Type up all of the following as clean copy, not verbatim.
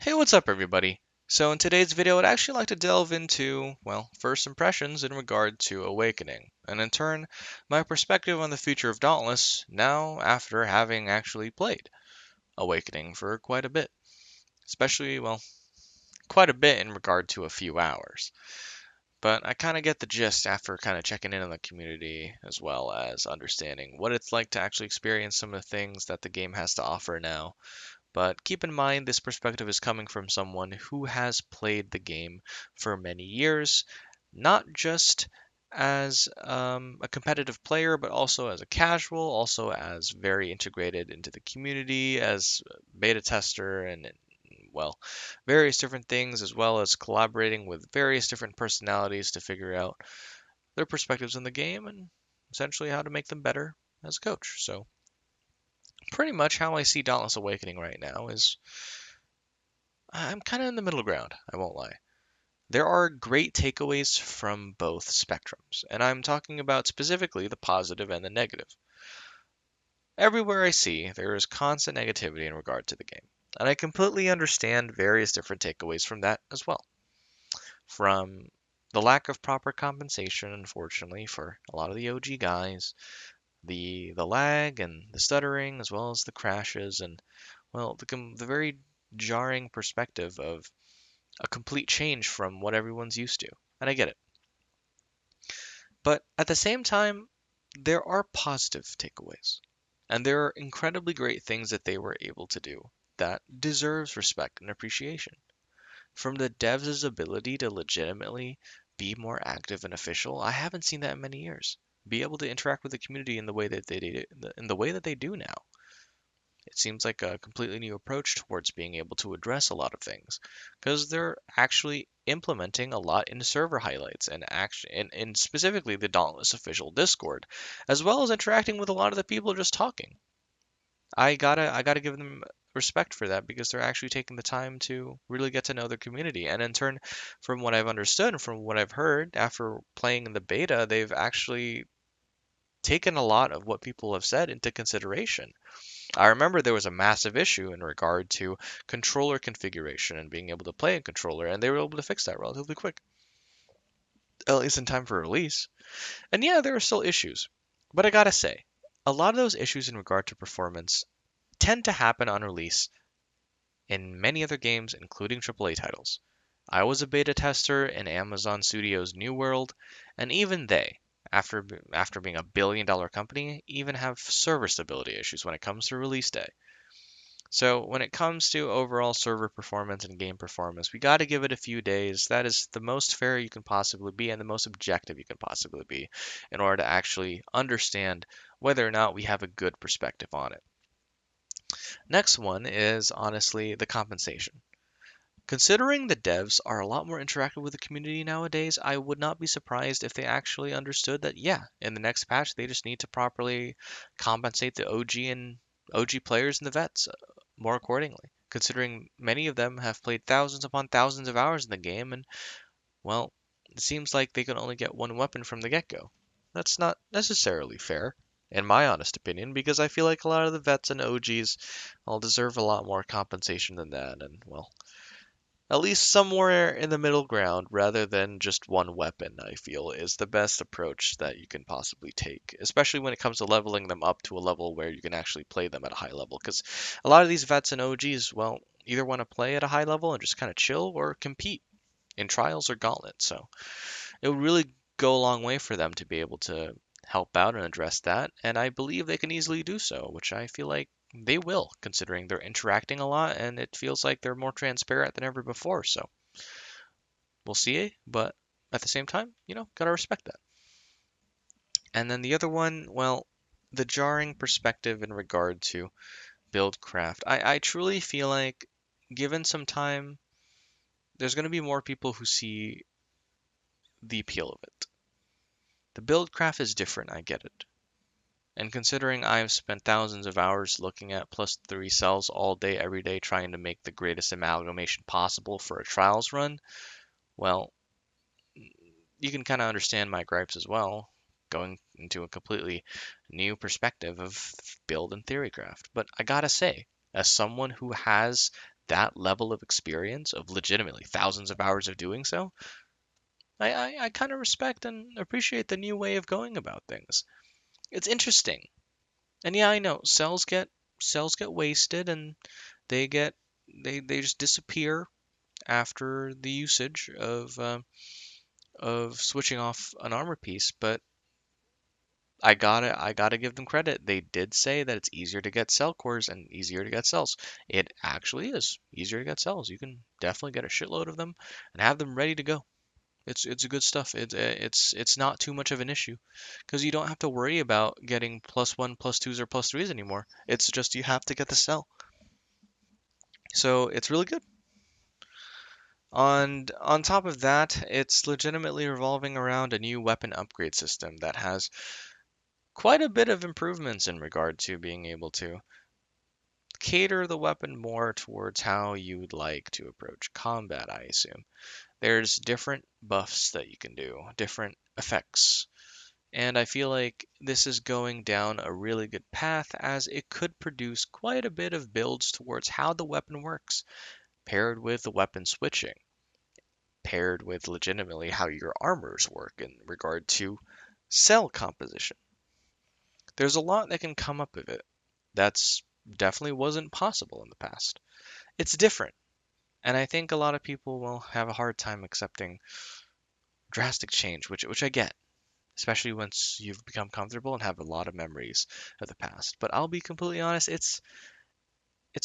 Hey, what's up, everybody? So, in today's video, I'd actually like to delve into, well, first impressions in regard to Awakening, and in turn, my perspective on the future of Dauntless now after having actually played Awakening for quite a bit. Especially, well, quite a bit in regard to a few hours. But I kind of get the gist after kind of checking in on the community as well as understanding what it's like to actually experience some of the things that the game has to offer now. But keep in mind, this perspective is coming from someone who has played the game for many years, not just as a competitive player, but also as a casual, also as very integrated into the community, as a beta tester, and well, various different things, as well as collaborating with various different personalities to figure out their perspectives in the game and essentially how to make them better as a coach. So, pretty much how I see Dauntless Awakening right now is I'm kind of in the middle ground, I won't lie. There are great takeaways from both spectrums, and I'm talking about specifically the positive and the negative. Everywhere I see, there is constant negativity in regard to the game, and I completely understand various different takeaways from that as well. From the lack of proper compensation, unfortunately, for a lot of the OG guys, the lag and the stuttering, as well as the crashes, and well, the very jarring perspective of a complete change from what everyone's used to. And I get it. But at the same time, there are positive takeaways. And there are incredibly great things that they were able to do that deserves respect and appreciation. From the devs' ability to legitimately be more active and official, I haven't seen that in many years. Be able to interact with the community in the way that they do now. It seems like a completely new approach towards being able to address a lot of things because they're actually implementing a lot in server highlights and action and specifically the Dauntless official Discord, as well as interacting with a lot of the people just talking. I gotta give them respect for that because they're actually taking the time to really get to know their community. And in turn, from what I've understood and from what I've heard after playing in the beta, they've actually taken a lot of what people have said into consideration. I remember there was a massive issue in regard to controller configuration and being able to play a controller, and they were able to fix that relatively quick, at least in time for release. And yeah, there are still issues, but I gotta say, a lot of those issues in regard to performance tend to happen on release in many other games, including AAA titles. I was a beta tester in Amazon Studios' New World, and even they, after being a billion-dollar company, even have server stability issues when it comes to release day. So when it comes to overall server performance and game performance, we got to give it a few days. That is the most fair you can possibly be and the most objective you can possibly be in order to actually understand whether or not we have a good perspective on it. Next one is honestly the compensation. Considering the devs are a lot more interactive with the community nowadays, I would not be surprised if they actually understood that, yeah, in the next patch, they just need to properly compensate the OG players and the vets more accordingly. Considering many of them have played thousands upon thousands of hours in the game, and, well, it seems like they can only get one weapon from the get go. That's not necessarily fair, in my honest opinion, because I feel like a lot of the vets and OGs all deserve a lot more compensation than that, and, well, at least somewhere in the middle ground rather than just one weapon, I feel, is the best approach that you can possibly take, especially when it comes to leveling them up to a level where you can actually play them at a high level. Because a lot of these vets and OGs, well, either want to play at a high level and just kind of chill or compete in trials or gauntlets. So it would really go a long way for them to be able to help out and address that. And I believe they can easily do so, which I feel like they will, considering they're interacting a lot and it feels like they're more transparent than ever before. So we'll see. But at the same time, gotta respect that. And then the other one, well, the jarring perspective in regard to buildcraft. I truly feel like, given some time, there's going to be more people who see the appeal of it. The buildcraft is different, I get it. And considering I've spent thousands of hours looking at plus three cells all day, every day, trying to make the greatest amalgamation possible for a trials run, well, you can kind of understand my gripes as well, going into a completely new perspective of build and theorycraft. But I gotta say, as someone who has that level of experience of legitimately thousands of hours of doing so, I kind of respect and appreciate the new way of going about things. It's interesting. And yeah, I know cells get wasted and they get they just disappear after the usage of switching off an armor piece, but I gotta give them credit. They did say that it's easier to get cell cores and easier to get cells. It actually is easier to get cells. You can definitely get a shitload of them and have them ready to go. It's good stuff. It's not too much of an issue because you don't have to worry about getting plus one, plus twos, or plus threes anymore. It's just you have to get the cell. So it's really good. On top of that, it's legitimately revolving around a new weapon upgrade system that has quite a bit of improvements in regard to being able to cater the weapon more towards how you'd like to approach combat, I assume. There's different buffs that you can do, different effects. And I feel like this is going down a really good path as it could produce quite a bit of builds towards how the weapon works, paired with the weapon switching, paired with legitimately how your armors work in regard to cell composition. There's a lot that can come up of it that's definitely wasn't possible in the past. It's different, and I think a lot of people will have a hard time accepting drastic change, which I get, especially once you've become comfortable and have a lot of memories of the past. But I'll be completely honest, it's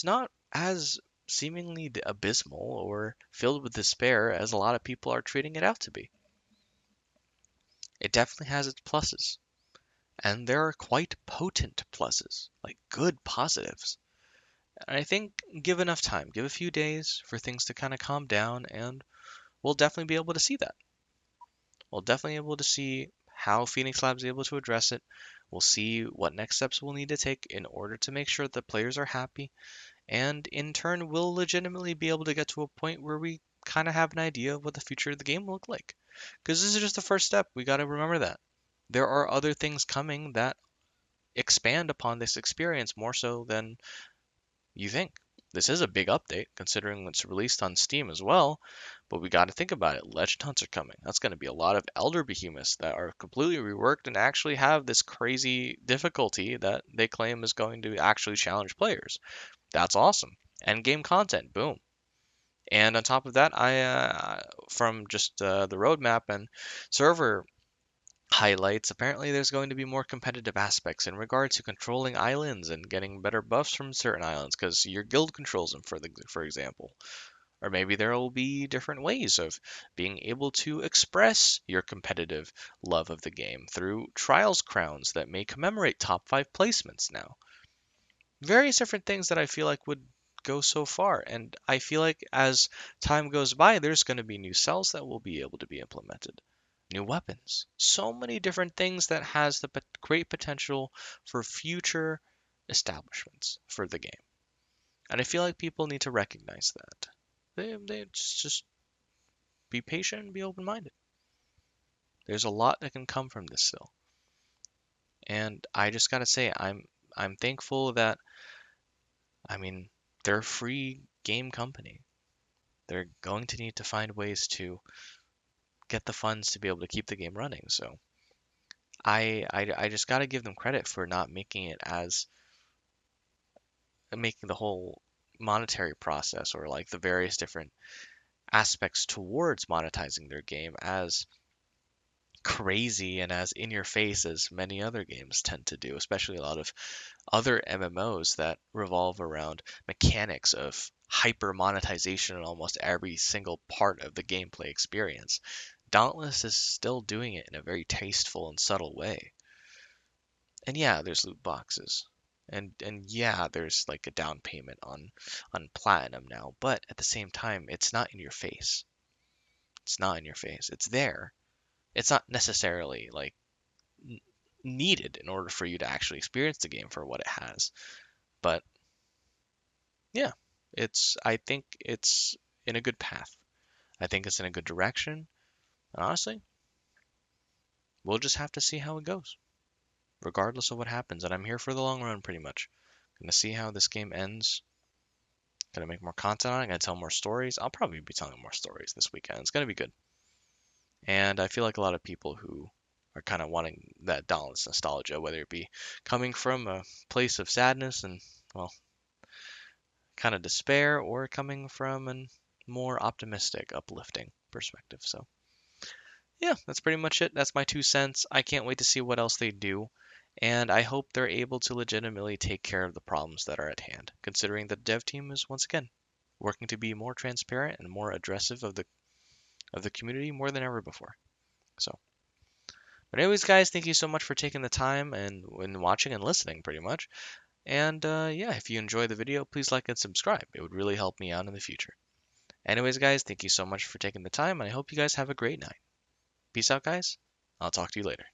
not as seemingly abysmal or filled with despair as a lot of people are treating it out to be. It definitely has its pluses, and there are quite potent pluses, like good positives. And I think give enough time, give a few days for things to kind of calm down, and we'll definitely be able to see that. We'll definitely be able to see how Phoenix Labs is able to address it. We'll see what next steps we'll need to take in order to make sure that players are happy, and in turn, we'll legitimately be able to get to a point where we kind of have an idea of what the future of the game will look like. Because this is just the first step. We got to remember that. There are other things coming that expand upon this experience more so than you think. This is a big update considering it's released on Steam as well, but we got to think about it. Legend Hunts are coming. That's going to be a lot of Elder Behemoths that are completely reworked and actually have this crazy difficulty that they claim is going to actually challenge players. That's awesome. End game content, boom. And on top of that, from just the roadmap and server highlights, apparently there's going to be more competitive aspects in regard to controlling islands and getting better buffs from certain islands because your guild controls them, for example. Or maybe there will be different ways of being able to express your competitive love of the game through trials crowns that may commemorate top 5 placements now. Various different things that I feel like would go so far. And I feel like as time goes by, there's going to be new cells that will be able to be implemented, new weapons, so many different things that has the great potential for future establishments for the game. And I feel like people need to recognize that. They just be patient and be open-minded. There's a lot that can come from this still. And I just gotta say, I'm thankful that I mean they're a free game company. They're going to need to find ways to get the funds to be able to keep the game running. So I just got to give them credit for not making it as making the whole monetary process or like the various different aspects towards monetizing their game as crazy and as in your face as many other games tend to do, especially a lot of other MMOs that revolve around mechanics of hyper monetization in almost every single part of the gameplay experience. Dauntless is still doing it in a very tasteful and subtle way. And yeah, there's loot boxes. And yeah, there's like a down payment on platinum now, but at the same time, it's not in your face. It's not in your face. It's there. It's not necessarily like n- needed in order for you to actually experience the game for what it has. But yeah, I think it's in a good path. I think it's in a good direction. And honestly, we'll just have to see how it goes, regardless of what happens. And I'm here for the long run, pretty much. Gonna see how this game ends. Gonna make more content on it. Gonna tell more stories. I'll probably be telling more stories this weekend. It's gonna be good. And I feel like a lot of people who are kind of wanting that Dauntless nostalgia, whether it be coming from a place of sadness and, well, kind of despair, or coming from a more optimistic, uplifting perspective. So, yeah, that's pretty much it. That's my 2 cents. I can't wait to see what else they do. And I hope they're able to legitimately take care of the problems that are at hand, considering the dev team is once again working to be more transparent and more addressive of the community more than ever before. So, but anyways, guys, thank you so much for taking the time and watching and listening, pretty much. And yeah, if you enjoyed the video, please like and subscribe. It would really help me out in the future. Anyways, guys, thank you so much for taking the time, and I hope you guys have a great night. Peace out, guys. I'll talk to you later.